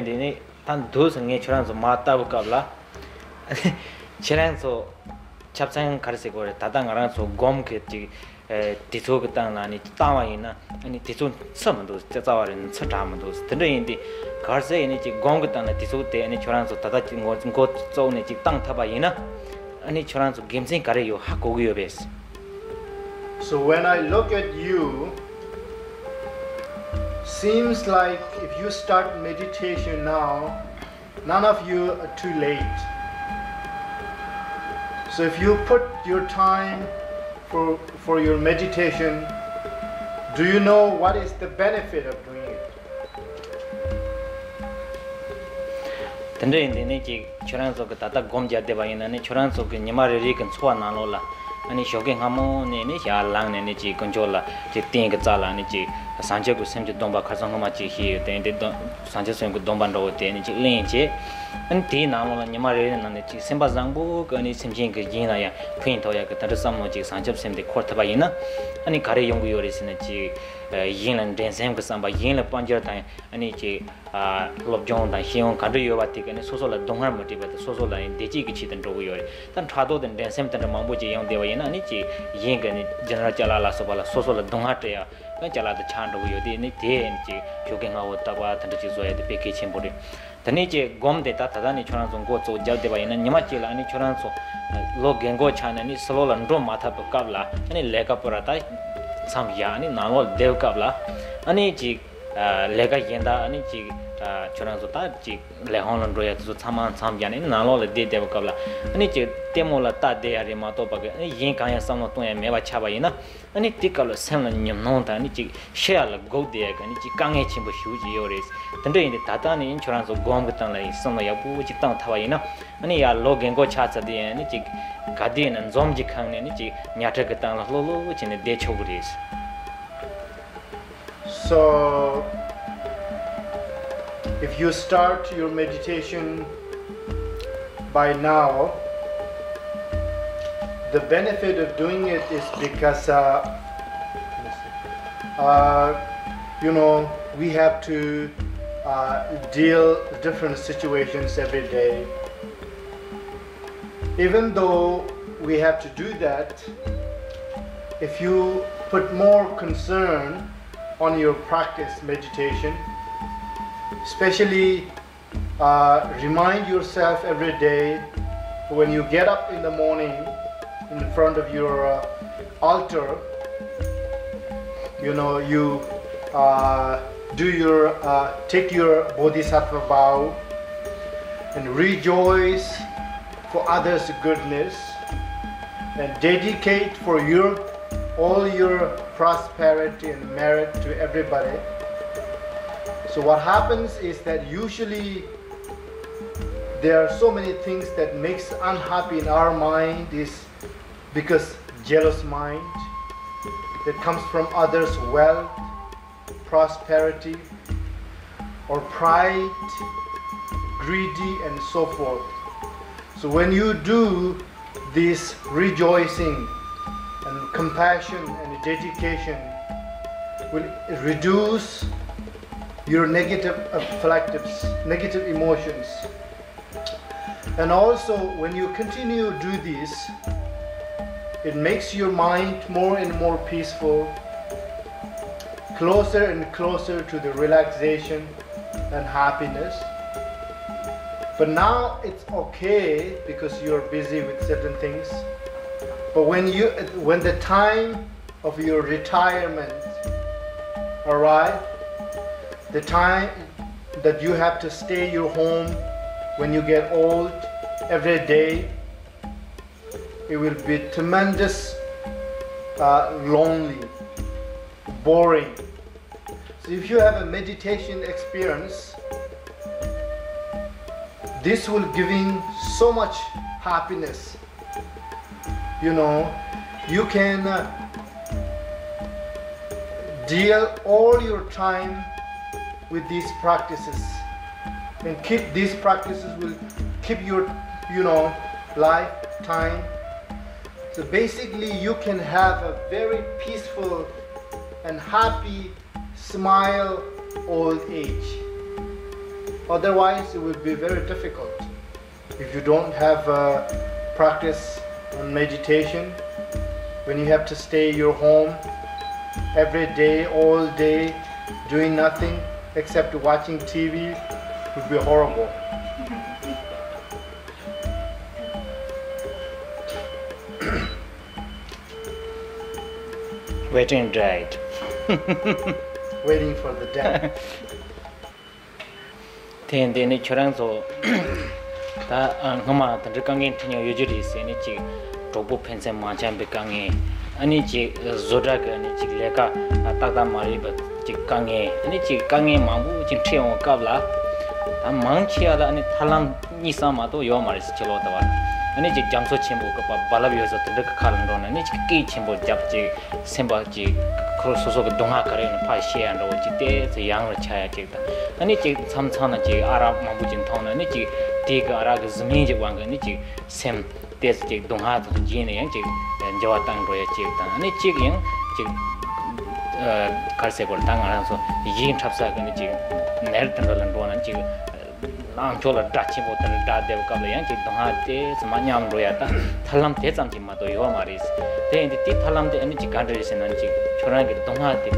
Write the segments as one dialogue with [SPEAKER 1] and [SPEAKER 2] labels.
[SPEAKER 1] Ini tan dos nge choran so mata bukabla cherang so chapsang karse gore tata ngarang so gom ke ti tiso ke tang la ni tawa ina ani tiso samdo chawarin chatamdo tende indi karse ini chi gom ke tang tiso te ani choran so tata ngo so ne chi tang thaba ina ani choran so gemsing kare yo hakogu yo bes.
[SPEAKER 2] So when I look at you, seems like if you start meditation now, none of you are too late. So if you put your time for your meditation, do you know what is the benefit of doing it?
[SPEAKER 1] Tende indi chi choran so ke tata gom ja de ba ina ni choran so ke nyama re kan chwa na lo la ani shoge ngamo ne ni ya lang ne ni chi control la chi ting ke za la ni chi sanje ku sem chi domba khasang ma chi hi de de sanje sem ku domba ro de ni chi lin chi an ti na lo la nyama re na ni chi sem ba zang bu ke ni sem jing ke yin na ya phin to ya ke ta sam mo chi sanje sem de khor ta ba yin na ani kare yong gu yo re sin chi yin lan den sem ke sam ba yin la panjar ta ani chi lob jong da hiong ka yo ba ti ke ni so so la dong har ma ti ba so so la de chi ki chi den ro gu yo re tan tha do den sem tan ma bu chi yong de ba yin na ni chi yin ke ni general chala la so ba la so so la dong har te ya kan chala da chan ro yo de ni de ni chi shoge nga wo ta ba tan chi zo ya de pe ke chen bo de tani che gom de ta da ni choran so go zo ja de ba yin na nyama chi la ni choran so lo gen go chan ni slo la ndo ma tha pa ka la ani le ka pora ta sam ya ni na lo dev ka la ani chi le ka yin da ani chi choran so ta chi le hon lo ya so sam sam ya ni na lo le de dev ka la ani chi temo la ta de ya re ma to pa ke ani yin ka ya sam lo to ya me ba cha ba yin na ani ti ka lo sem la nyam non ta ani chi she la go de ya ani chi ka nge chim bo shu ji yo re tende indi ta ta ni choran so gom ka tang la sam la ya bu chi tang tha ba yin na ani ya lo gen go cha cha de ani chi ga de nan zom ji khang ne ni chi nya ta ka tang la lo lo chi ne de chog re.
[SPEAKER 2] So if you start your meditation by now, the benefit of doing it is because you know, we have to deal with different situations every day. Even though we have to do that, if you put more concern on your practice meditation, especially remind yourself every day when you get up in the morning in front of your altar, you know, you do your take your bodhisattva vow and rejoice for others' goodness and dedicate for all your prosperity and merit to everybody. So what happens is that usually there are so many things that makes unhappy in our mind is because jealous mind that comes from others' wealth, prosperity, or pride, greedy, and so forth. So when you do this rejoicing and compassion and dedication, will reduce your negative negative emotions. And also when you continue to do this, it makes your mind more and more peaceful, closer and closer to the relaxation and happiness. But now it's okay because you're busy with certain things. But when the time of your retirement arrives, the time that you have to stay your home when you get old every day, it will be tremendous lonely, boring. So if you have a meditation experience, this will giving so much happiness. You know, you can deal all your time with these practices, and keep these practices will keep your lifetime. So basically you can have a very peaceful and happy smile old age. Otherwise, it will be very difficult. If you don't have practice on meditation, when you have to stay in your home every day, all day, doing nothing except watching TV, it would be horrible.
[SPEAKER 1] Waiting died.
[SPEAKER 2] Waiting for the dead.
[SPEAKER 1] Then the Choranzo Hama, the Kangin Tino Ujuris, any chick, Topo Pens and Manchan Bekangi, any chick Zodrag, any chick Leka, Tata Mariba, Chikangi, any chick Kangi Mamu, Chintrio Kavla, a Manchia and Talam Nisamato, Yomaris Chilota. Any Jamso Chimbo, Balabios of the Kalandon, and each key chimbo Japji, Simbaji, Crosso Donaka and Pashi and Ojite, the younger child. And each some Tanaji, Arab Mabujin Tona, and each Tig Aragas Minji Wanga, and each Sem Desjik Donhat, Genie, and Jawatan Roya Chiltan, and each young Karseko Tanga, so Jin Trapsak and each Nertan and Don and Chola Dutch and Dad de Kabayan, Donate, Manyam Royata, Talam Tesamti Mato Yomaris. Then the Talam the energy countries and Chorang Donati,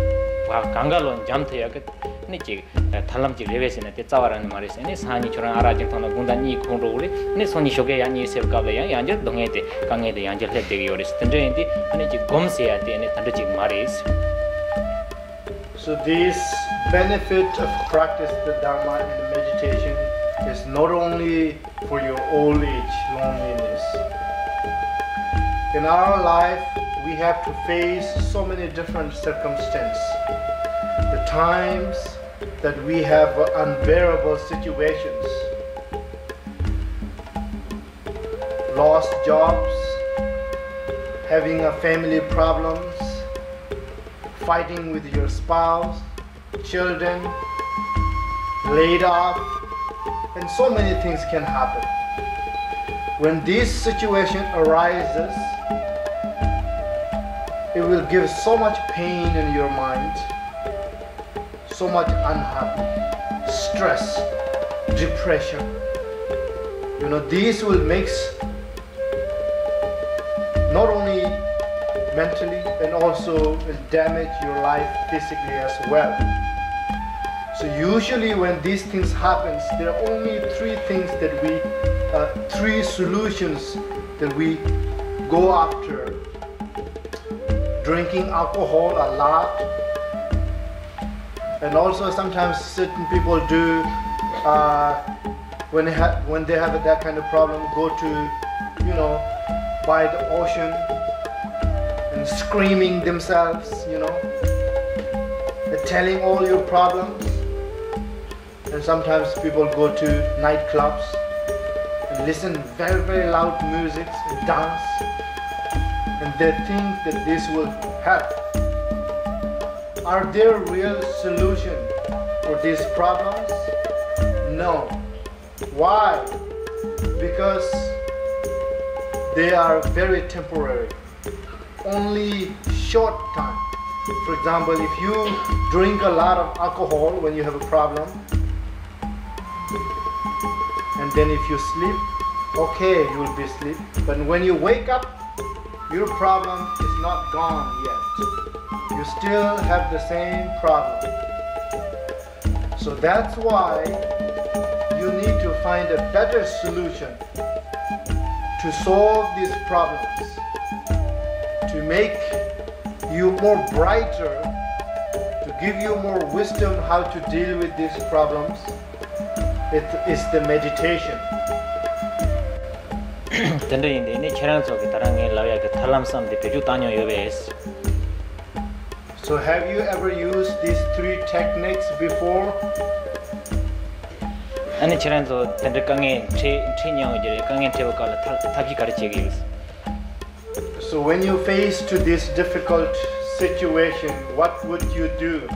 [SPEAKER 1] Kangalo and Jamtayak, Nichi, Talamti Reves and Tetsawar and Maris, and his honey Choran Arajantana Gundani Kundoli, and his honey Shoga and Yusef Kabayan, Angel Donate, Kange the Angel de Yoris, Tendenti, and it's Gomse at the end of Tandaji Maris.
[SPEAKER 2] So, this benefit of practice the Dharma and the meditation is not only for your old age loneliness. In our life, we have to face so many different circumstances. The times that we have unbearable situations, lost jobs, having a family problems, fighting with your spouse, children, laid off, and so many things can happen. When this situation arises, it will give so much pain in your mind, so much unhappy, stress, depression. You know, these will mix not only mentally and also will damage your life physically as well. So usually when these things happen, there are only three solutions that we go after. Drinking alcohol a lot, and also sometimes certain people do when they have that kind of problem, go to, you know, by the ocean and screaming themselves, you know, and telling all your problems. And sometimes people go to nightclubs and listen very, very loud music and dance, and they think that this will help. Are there real solutions for these problems? No. Why? Because they are very temporary, only short time. For example, if you drink a lot of alcohol when you have a problem, and then if you sleep, okay, you will be asleep. But when you wake up, your problem is not gone yet. You still have the same problem. So that's why you need to find a better solution to solve these problems, to make you more brighter, to give you more wisdom how to deal with these problems. It is the meditation. So have you ever used these three techniques before? So when you face to this difficult situation, what would you do?